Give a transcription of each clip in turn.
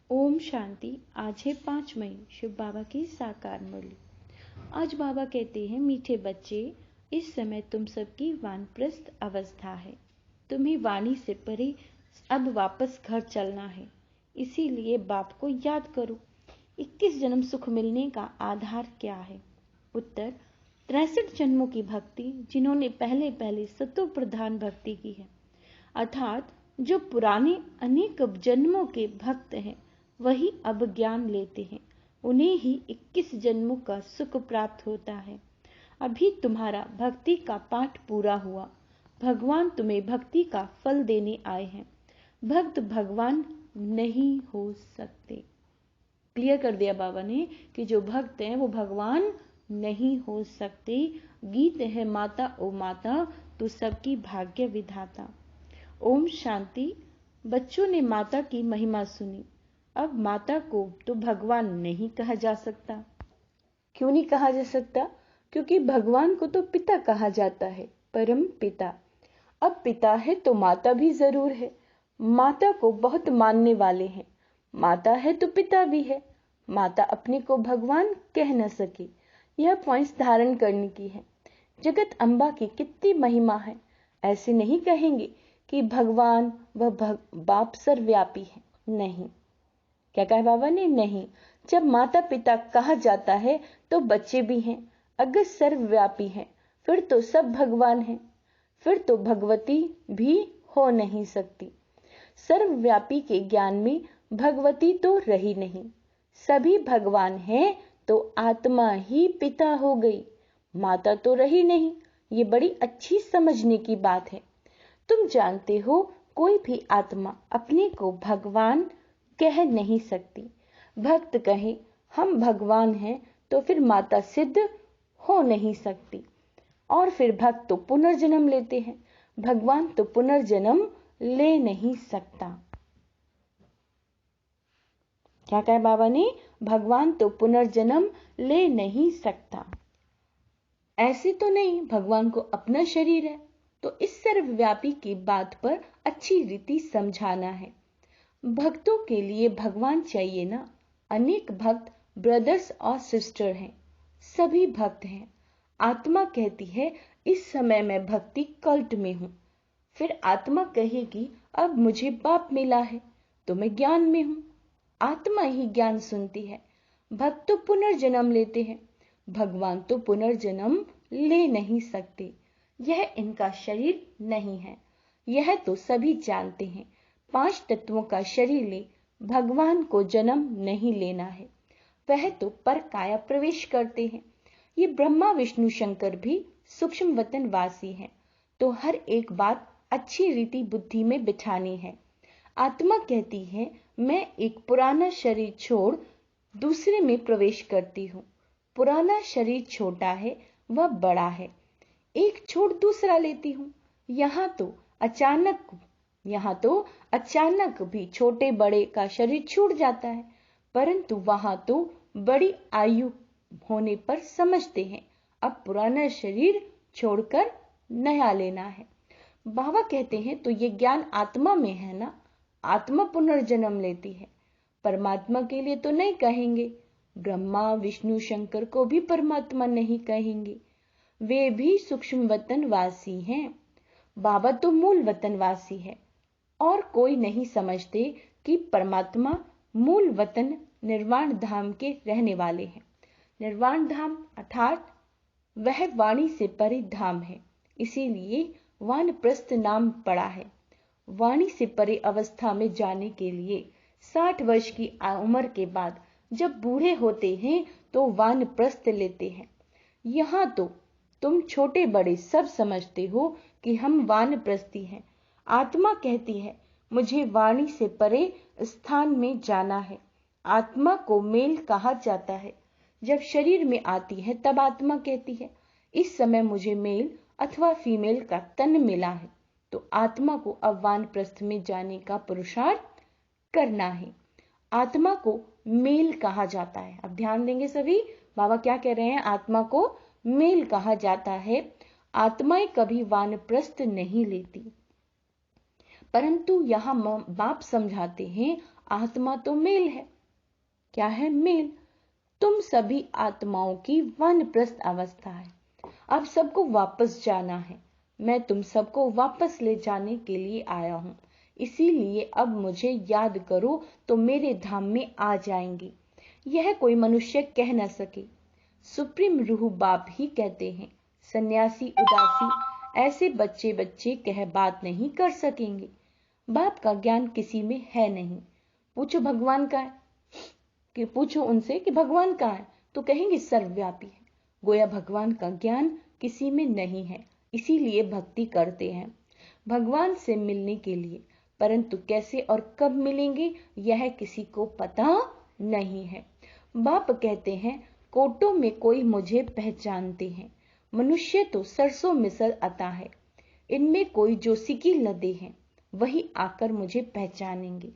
ओम शांति। आज है 5 मई, शिव बाबा की साकार मुरली। आज बाबा कहते हैं, मीठे बच्चे, इस समय तुम सबकी वानप्रस्थ अवस्था है। तुम्हें वाणी से परे अब वापस घर चलना है। इसीलिए बाप को याद करो। 21 जन्म सुख मिलने का आधार क्या है? उत्तर, 63 जन्मों की भक्ति, जिन्होंने पहले पहले सतो प्रधान भक्ति की है, अर्थात जो पुराने अनेक जन्मों के भक्त हैं, वही अब ज्ञान लेते हैं। उन्हें ही 21 जन्मों का सुख प्राप्त होता है। अभी तुम्हारा भक्ति का पाठ पूरा हुआ। भगवान तुम्हें भक्ति का फल देने आए हैं। भक्त भगवान नहीं हो सकते। क्लियर कर दिया बाबा ने कि जो भक्त हैं वो भगवान नहीं हो सकते। गीत है माता ओ माता, तू सबकी भाग्य विधाता। ओम शांति। बच्चों ने माता की महिमा सुनी। अब माता को तो भगवान नहीं कहा जा सकता। क्यों नहीं कहा जा सकता? क्योंकि भगवान को तो पिता कहा जाता है, परम पिता। अब पिता है तो माता भी जरूर है। माता को बहुत मानने वाले हैं। माता है तो पिता भी है। माता अपने को भगवान कह न सके, यह पॉइंट्स धारण करने की है। जगत अम्बा की कितनी महिमा है। ऐसे नहीं कहेंगे कि भगवान व बाप सर्वव्यापी है। नहीं। क्या कहा बाबा ने? नहीं। जब माता पिता कहा जाता है तो बच्चे भी हैं। अगर सर्वव्यापी है फिर तो सब भगवान हैं। फिर तो भगवती भी हो नहीं सकती। सर्वव्यापी के ज्ञान में भगवती तो रही नहीं। सभी भगवान हैं तो आत्मा ही पिता हो गई, माता तो रही नहीं। ये बड़ी अच्छी समझने की बात है। तुम जानते हो, कोई भी आत्मा अपने को भगवान कह नहीं सकती। भक्त कहे हम भगवान हैं तो फिर माता सिद्ध हो नहीं सकती। और फिर भक्त तो पुनर्जन्म लेते हैं। भगवान तो पुनर्जन्म ले नहीं सकता। क्या कहा बाबा ने? भगवान तो पुनर्जन्म ले नहीं सकता। ऐसे तो नहीं, भगवान को अपना शरीर है। तो इस सर्वव्यापी की बात पर अच्छी रीति समझाना है। भक्तों के लिए भगवान चाहिए ना। अनेक भक्त ब्रदर्स और सिस्टर हैं। सभी भक्त हैं। आत्मा कहती है इस समय मैं भक्ति कल्ट में हूं। फिर आत्मा कहेगी अब मुझे बाप मिला है तो मैं ज्ञान में हूं। आत्मा ही ज्ञान सुनती है। भक्त तो पुनर्जन्म लेते हैं। भगवान तो पुनर्जन्म ले नहीं सकते। यह इनका शरीर नहीं है। यह तो सभी जानते हैं। 5 तत्वों का शरीर ले भगवान को जन्म नहीं लेना है। वह तो पर काया प्रवेश करते हैं। ये ब्रह्मा विष्णु शंकर भी सूक्ष्म वतन वासी हैं। तो हर एक बात अच्छी रीति बुद्धि में बिठानी है। आत्मा कहती है मैं एक पुराना शरीर छोड़ दूसरे में प्रवेश करती हूँ। पुराना शरीर छोटा है, वह बड़ा है। एक छोड़ दूसरा लेती हूँ। यहाँ तो अचानक भी छोटे बड़े का शरीर छूट जाता है, परंतु वहां तो बड़ी आयु होने पर समझते हैं अब पुराना शरीर छोड़कर नया लेना है। बाबा कहते हैं तो ये ज्ञान आत्मा में है ना। आत्मा पुनर्जन्म लेती है। परमात्मा के लिए तो नहीं कहेंगे। ब्रह्मा विष्णु शंकर को भी परमात्मा नहीं कहेंगे। वे भी सूक्ष्म वतन वासी हैं। बाबा तो मूल वतन वासी है। और कोई नहीं समझते कि परमात्मा मूल वतन निर्वाण धाम के रहने वाले हैं। निर्वाण धाम अर्थात वह वाणी से परे धाम है। इसीलिए वानप्रस्थ नाम पड़ा है। वाणी से परे अवस्था में जाने के लिए 60 वर्ष की उम्र के बाद जब बूढ़े होते हैं तो वानप्रस्थ लेते हैं। यहाँ तो तुम छोटे बड़े सब समझते हो कि हम वानप्रस्थी हैं। आत्मा कहती है मुझे वाणी से परे स्थान में जाना है। आत्मा को मेल कहा जाता है। जब शरीर में आती है तब आत्मा कहती है इस समय मुझे मेल अथवा फीमेल का तन मिला है। तो आत्मा को अब वानप्रस्थ में जाने का पुरुषार्थ करना है। आत्मा को मेल कहा जाता है। अब ध्यान देंगे सभी, बाबा क्या कह रहे हैं? आत्मा को मेल कहा जाता है। आत्माएं कभी वानप्रस्थ नहीं लेती, परंतु यहाँ बाप समझाते हैं आत्मा तो मेल है। क्या है? मेल। तुम सभी आत्माओं की वानप्रस्थ अवस्था है। अब सबको वापस जाना है। मैं तुम सबको वापस ले जाने के लिए आया हूं। इसीलिए अब मुझे याद करो तो मेरे धाम में आ जाएंगे। यह कोई मनुष्य कह न सके। सुप्रीम रूह बाप ही कहते हैं। सन्यासी उदासी ऐसे बच्चे बच्चे कह बात नहीं कर सकेंगे। बाप का ज्ञान किसी में है नहीं। पूछो भगवान का है कि पूछो उनसे कि भगवान कहाँ है, तो कहेंगे सर्वव्यापी है। गोया भगवान का ज्ञान किसी में नहीं है, इसीलिए भक्ति करते हैं भगवान से मिलने के लिए, परंतु कैसे और कब मिलेंगे यह किसी को पता नहीं है। बाप कहते हैं कोटों में कोई मुझे पहचानते हैं। मनुष्य तो सरसों मिसल आता है। इनमें कोई जो सिकी लदे हैं वही आकर मुझे पहचानेंगे।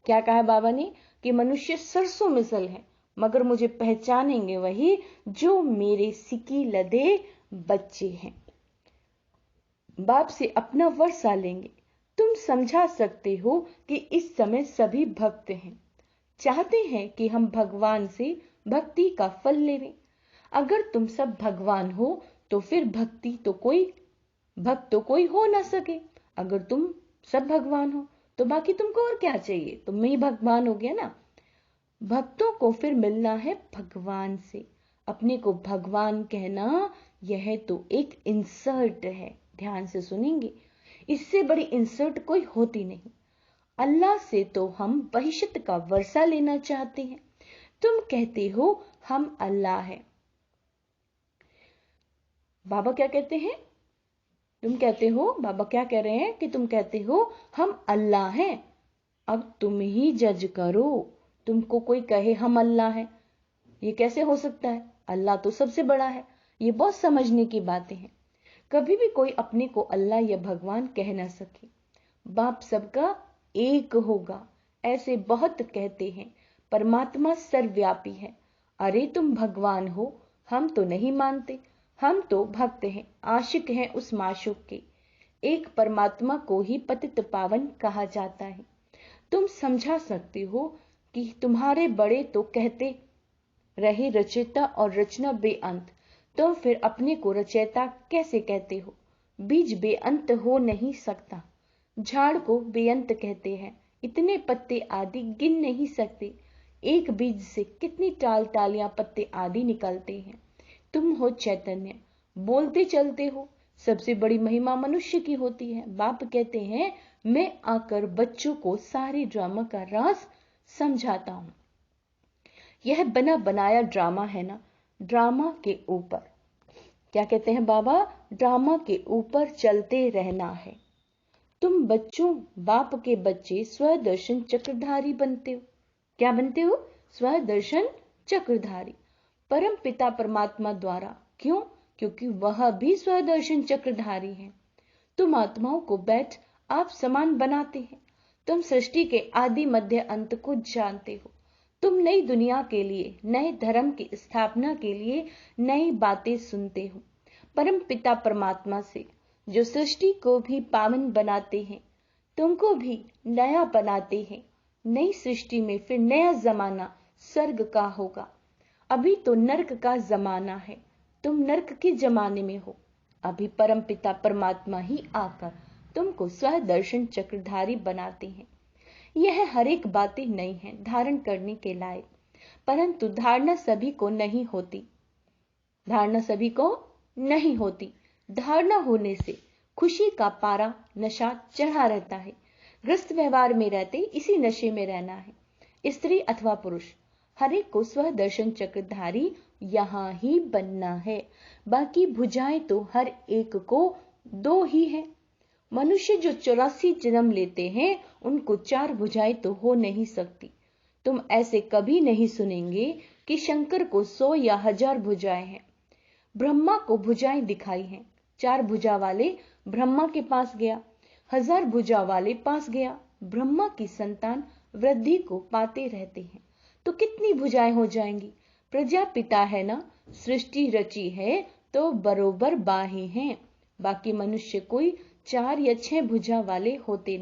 क्या कहा बाबा ने कि मनुष्य सरसों मिसल है, मगर मुझे पहचानेंगे वही जो मेरे सिकी लदे बच्चे हैं। बाप से अपना वर्षा लेंगे। तुम समझा सकते हो कि इस समय सभी भक्त हैं, चाहते हैं कि हम भगवान से भक्ति का फल लेवें। अगर तुम सब भगवान हो तो फिर भक्त तो कोई हो ना सके। अगर तुम सब भगवान हो तो बाकी तुमको और क्या चाहिए? तुम ही भगवान हो गया ना। भक्तों को फिर मिलना है भगवान से। अपने को भगवान कहना यह तो एक इंसल्ट है। ध्यान से सुनेंगे, इससे बड़ी इंसल्ट कोई होती नहीं। अल्लाह से तो हम बहिश्त का वर्षा लेना चाहते हैं। तुम कहते हो हम अल्लाह है। बाबा क्या कहते हैं? तुम कहते हो, बाबा क्या कह रहे हैं कि तुम कहते हो हम अल्लाह हैं। अब तुम ही जज करो। तुमको कोई कहे हम अल्लाह हैं, ये कैसे हो सकता है? अल्लाह तो सबसे बड़ा है। ये बहुत समझने की बातें हैं। कभी भी कोई अपने को अल्लाह या भगवान कह ना सके। बाप सबका एक होगा, ऐसे बहुत कहते हैं। परमात्मा सर्वव्यापी है। अरे तुम भगवान हो, हम तो नहीं मानते। हम तो भक्त हैं, आशिक हैं उस माशूक के। एक परमात्मा को ही पतित पावन कहा जाता है। तुम समझा सकते हो कि तुम्हारे बड़े तो कहते रहे रचयिता और रचना बेअंत, तुम फिर अपने को रचयिता कैसे कहते हो? बीज बेअंत हो नहीं सकता। झाड़ को बेअंत कहते हैं। इतने पत्ते आदि गिन नहीं सकते। एक बीज से कितनी टाल टालियां पत्ते आदि निकलते हैं। तुम हो चैतन्य, बोलते चलते हो। सबसे बड़ी महिमा मनुष्य की होती है। बाप कहते हैं मैं आकर बच्चों को सारे ड्रामा का राज समझाता हूं। यह बना बनाया ड्रामा है ना। ड्रामा के ऊपर क्या कहते हैं बाबा? ड्रामा के ऊपर चलते रहना है। तुम बच्चों, बाप के बच्चे स्वदर्शन चक्रधारी बनते हो। क्या बनते हो? स्वदर्शन चक्रधारी, परम पिता परमात्मा द्वारा। क्यों? क्योंकि वह भी स्वदर्शन चक्रधारी है। तुम आत्माओं को बैठ आप समान बनाते हैं। तुम सृष्टि के आदि मध्य अंत को जानते हो। तुम नई दुनिया के लिए, नए धर्म की स्थापना के लिए नई बातें सुनते हो। परम पिता परमात्मा से जो सृष्टि को भी पावन बनाते हैं, तुमको भी नया बनाते हैं। नई सृष्टि में फिर नया जमाना स्वर्ग का होगा। अभी तो नर्क का जमाना है। तुम नर्क के जमाने में हो। अभी परम पिता परमात्मा ही आकर तुमको स्वदर्शन चक्रधारी बनाते हैं। यह हर एक बातें नहीं है धारण करने के लायक, परंतु धारणा सभी को नहीं होती। धारणा सभी को नहीं होती। धारणा होने से खुशी का पारा नशा चढ़ा रहता है। ग्रस्त व्यवहार में रहते इसी नशे में रहना है। स्त्री अथवा पुरुष, हर एक को स्वदर्शन चक्रधारी यहां ही बनना है। बाकी भुजाएं तो हर एक को दो ही है। मनुष्य जो 84 जन्म लेते हैं उनको 4 भुजाएं तो हो नहीं सकती। तुम ऐसे कभी नहीं सुनेंगे कि शंकर को 100 या 1000 भुजाएं हैं। ब्रह्मा को भुजाएं दिखाई हैं। 4 भुजा वाले ब्रह्मा के पास गया, 1000 भुजा वाले पास गया। ब्रह्मा की संतान वृद्धि को पाते रहते हैं तो कितनी भुजाएं हो जाएंगी? प्रजापिता है ना, सृष्टि रची है तो बरोबर बाहें हैं। बाकी मनुष्य कोई 4 या 6 भुजा वाले होते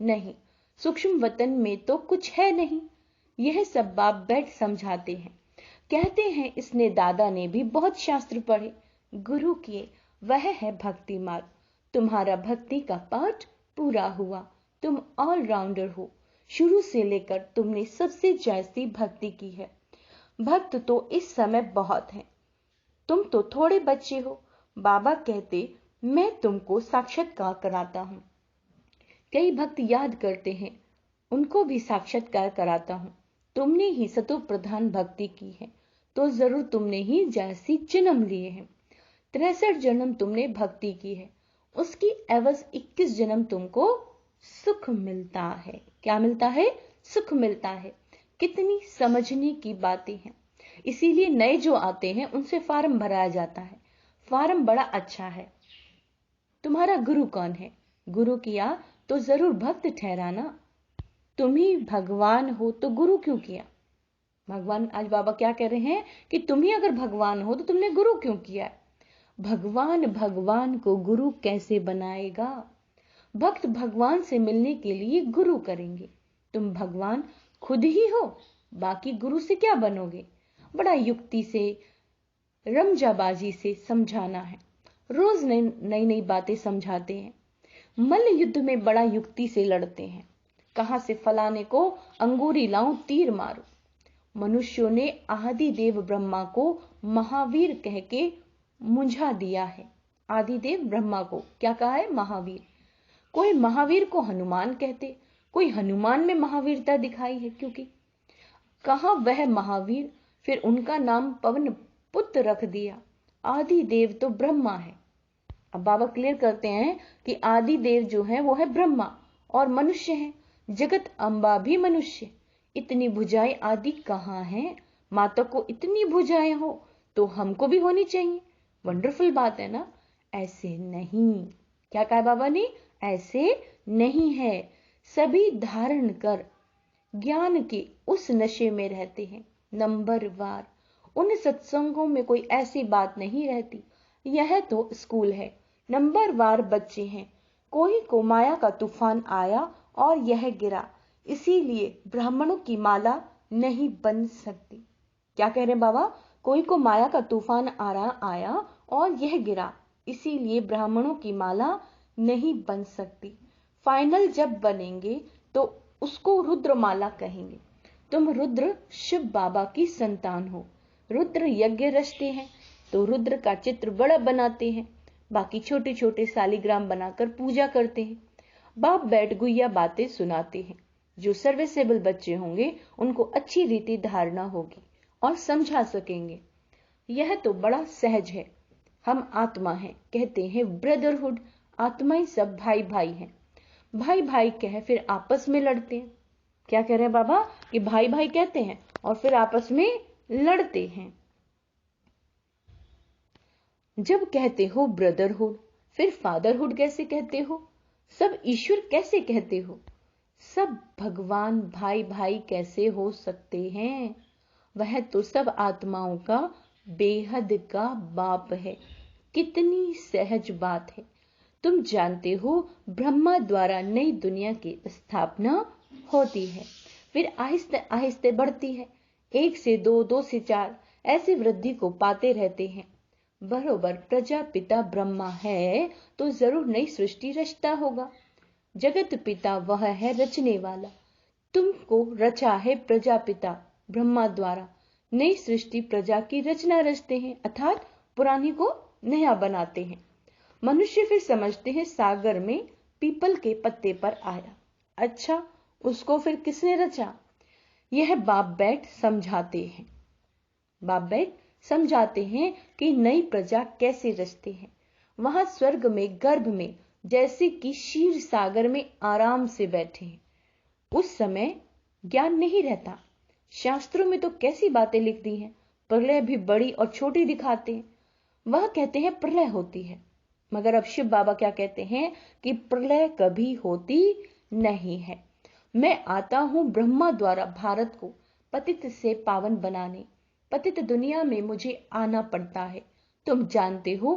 नहीं। सूक्ष्म वतन में तो कुछ है नहीं। यह सब बाप बैठ समझाते हैं। कहते हैं इसने दादा ने भी बहुत शास्त्र पढ़े, गुरु किए, वह है भक्ति मार्ग। तुम्हारा भक्ति का पाठ पूरा हुआ, तुम ऑलराउंडर हो। शुरू से लेकर तुमने सबसे जास्ती भक्ति की है। भक्त तो इस समय बहुत हैं, तुम तो थोड़े बच्चे हो। बाबा कहते मैं तुमको साक्षात्कार कराता हूं। कई भक्त याद करते हैं, उनको भी साक्षात्कार कराता हूं। तुमने ही सतो प्रधान भक्ति की है, तो जरूर तुमने ही जैसी जन्म लिए हैं। 63 जन्म तुमने भक्ति की है, उसकी एवज 21 जन्म तुमको सुख मिलता है। क्या मिलता है? सुख मिलता है। कितनी समझने की बातें हैं। इसीलिए नए जो आते हैं उनसे फार्म भराया जाता है। फार्म बड़ा अच्छा है। तुम्हारा गुरु कौन है? गुरु किया तो जरूर भक्त ठहराना। तुम ही भगवान हो तो गुरु क्यों किया? भगवान आज बाबा क्या कह रहे हैं कि तुम ही अगर भगवान हो तो तुमने गुरु क्यों किया? भगवान भगवान को गुरु कैसे बनाएगा? भक्त भगवान से मिलने के लिए गुरु करेंगे। तुम भगवान खुद ही हो, बाकी गुरु से क्या बनोगे? बड़ा युक्ति से, रमजाबाजी से समझाना है। रोज नई नई बातें समझाते हैं। मल्ल युद्ध में बड़ा युक्ति से लड़ते हैं। कहां से फलाने को अंगूरी लाऊं, तीर मारूं। मनुष्यों ने आदिदेव ब्रह्मा को महावीर कह के मुंझा दिया है। आदिदेव ब्रह्मा को क्या कहा है? महावीर। कोई महावीर को हनुमान कहते, कोई हनुमान में महावीरता दिखाई है, क्योंकि कहा वह महावीर, फिर उनका नाम पवन पुत्र रख दिया। आदिदेव तो ब्रह्मा है। अब बाबा क्लियर करते हैं कि आदिदेव जो है वो है ब्रह्मा और मनुष्य है। जगत अम्बा भी मनुष्य। इतनी भुजाएं आदि कहाँ हैं? माता को इतनी भुजाएं हो तो हमको भी होनी चाहिए। वंडरफुल बात है ना? ऐसे नहीं। क्या कहा बाबा ने? ऐसे नहीं है। सभी धारण कर ज्ञान के उस नशे में रहते हैं। नंबर वार उन सत्संगों में कोई ऐसी बात नहीं रहती। यह तो स्कूल है। नंबर वार बच्चे हैं। कोई को माया का तूफान आया और यह गिरा, इसीलिए ब्राह्मणों की माला नहीं बन सकती। क्या कह रहे हैं बाबा? कोई को माया का तूफान आया और यह गिरा, इसीलिए ब्राह्मणों की माला नहीं बन सकती। फाइनल जब बनेंगे तो उसको रुद्रमाला कहेंगे। तुम रुद्र शिव बाबा की संतान हो। रुद्र यज्ञ रचते हैं तो रुद्र का चित्र बड़ा बनाते हैं, बाकी छोटे छोटे सालिग्राम बनाकर पूजा करते हैं। बाप बैठ गुइया बातें सुनाते हैं। जो सर्विसेबल बच्चे होंगे उनको अच्छी रीति धारणा होगी और समझा सकेंगे। यह तो बड़ा सहज है। हम आत्मा हैं, कहते हैं ब्रदरहुड। आत्माएं सब भाई भाई हैं। भाई भाई कह फिर आपस में लड़ते हैं। क्या कह रहे हैं बाबा? कि भाई भाई कहते हैं और फिर आपस में लड़ते हैं। जब कहते हो ब्रदरहुड, फिर फादरहुड कैसे कहते हो? सब ईश्वर कैसे कहते हो? सब भगवान भाई भाई कैसे हो सकते हैं? वह तो सब आत्माओं का बेहद का बाप है। कितनी सहज बात है। तुम जानते हो ब्रह्मा द्वारा नई दुनिया की स्थापना होती है, फिर आहिस्ते आहिस्ते बढ़ती है। 1 से 2, 2 से 4 ऐसी वृद्धि को पाते रहते हैं। बरोबर प्रजापिता ब्रह्मा है तो जरूर नई सृष्टि रचता होगा। जगत पिता वह है रचने वाला। तुमको रचा है प्रजापिता ब्रह्मा द्वारा। नई सृष्टि प्रजा की रचना रचते हैं, अर्थात पुरानी को नया बनाते हैं। मनुष्य फिर समझते हैं सागर में पीपल के पत्ते पर आया। अच्छा, उसको फिर किसने रचा? यह बाप बैठ समझाते हैं। बाप बैठ समझाते हैं कि नई प्रजा कैसे रचते हैं। वहां स्वर्ग में गर्भ में जैसे कि क्षीर सागर में आराम से बैठे हैं। उस समय ज्ञान नहीं रहता। शास्त्रों में तो कैसी बातें लिख दी हैं। प्रलय भी बड़ी और छोटी दिखाते हैं। वह कहते हैं प्रलय होती है, मगर अब शिव बाबा क्या कहते हैं कि प्रलय कभी होती नहीं है। मैं आता हूं ब्रह्मा द्वारा भारत को पतित से पावन बनाने। पतित दुनिया में मुझे आना पड़ता है। तुम जानते हो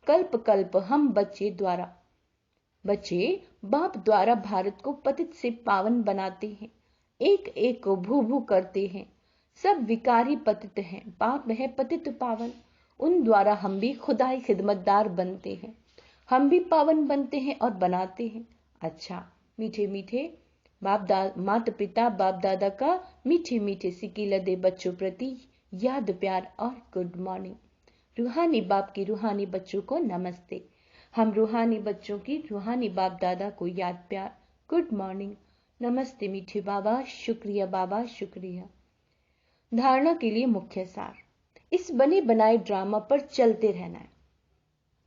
कल्प कल्प हम बच्चे द्वारा बच्चे बाप द्वारा भारत को पतित से पावन बनाते हैं, एक एक को भू भू करते हैं। सब विकारी पतित हैं, बाप है पतित पावन। उन द्वारा हम भी खुदाई खिदमतदार बनते हैं, हम भी पावन बनते हैं और बनाते हैं। अच्छा, मीठे मीठे माता पिता बाप दादा का मीठे मीठे सिक्के लदे बच्चों प्रति याद प्यार और गुड मॉर्निंग। रूहानी बाप की रूहानी बच्चों को नमस्ते। हम रूहानी बच्चों की रूहानी बाप दादा को याद प्यार, गुड मॉर्निंग, नमस्ते मीठे बाबा, शुक्रिया बाबा, शुक्रिया। धारणा के लिए मुख्य सार, इस बने बनाए ड्रामा पर चलते रहना है।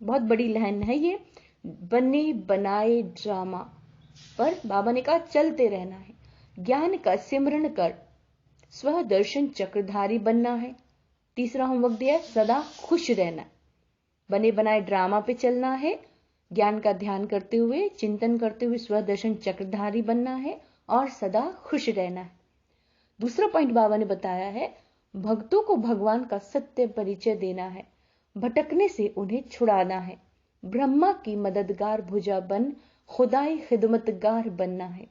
बहुत बड़ी लाइन है ये, बने बनाए ड्रामा पर बाबा ने कहा चलते रहना है। ज्ञान का सिमरण कर स्व दर्शन चक्रधारी बनना है। तीसरा होमवर्क दिया, सदा खुश रहना। बने बनाए ड्रामा पे चलना है, ज्ञान का ध्यान करते हुए, चिंतन करते हुए स्व दर्शन चक्रधारी बनना है और सदा खुश रहना है। दूसरा पॉइंट बाबा ने बताया है, भक्तों को भगवान का सत्य परिचय देना है, भटकने से उन्हें छुड़ाना है। ब्रह्मा की मददगार भुजा बन खुदाई खिदमतगार बनना है।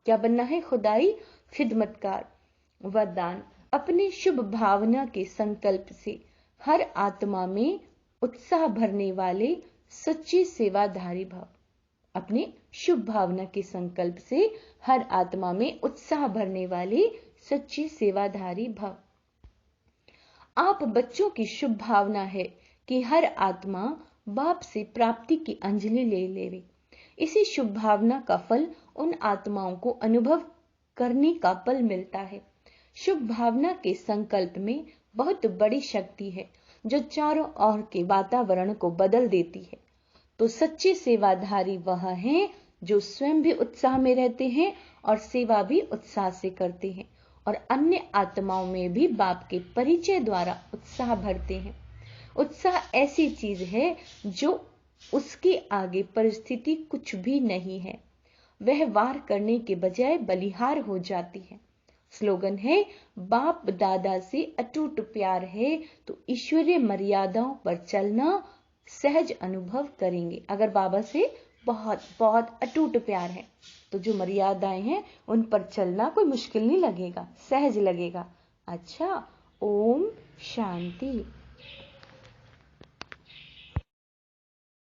क्या बनना है? खुदाई खिदमतगार। वरदान, अपने शुभ भावना के संकल्प से हर आत्मा में उत्साह भरने वाले सच्चे सेवाधारी भव। अपने शुभ भावना के संकल्प से हर आत्मा में उत्साह भरने वाले सच्चे सेवाधारी भव। आप बच्चों की शुभ भावना है कि हर आत्मा बाप से प्राप्ति की अंजलि ले लेवे। इसी शुभ भावना का फल उन आत्माओं को अनुभव करने का पल मिलता है। शुभ भावना के संकल्प में बहुत बड़ी शक्ति है जो चारों ओर के वातावरण को बदल देती है। तो सच्चे सेवाधारी वह हैं जो स्वयं भी उत्साह में रहते हैं और सेवा भी उत्साह से करते हैं और अन्य आत्माओं में भी बाप के परिचय द्वारा उत्साह भरते हैं। उत्साह ऐसी चीज है जो उसके आगे परिस्थिति कुछ भी नहीं है, वह वार करने के बजाय बलिहार हो जाती है। स्लोगन है, बाप दादा से अटूट प्यार है तो ईश्वरीय मर्यादाओं पर चलना सहज अनुभव करेंगे। अगर बाबा से बहुत बहुत अटूट प्यार है तो जो मर्यादाएं हैं उन पर चलना कोई मुश्किल नहीं लगेगा, सहज लगेगा। अच्छा, ओम शांति।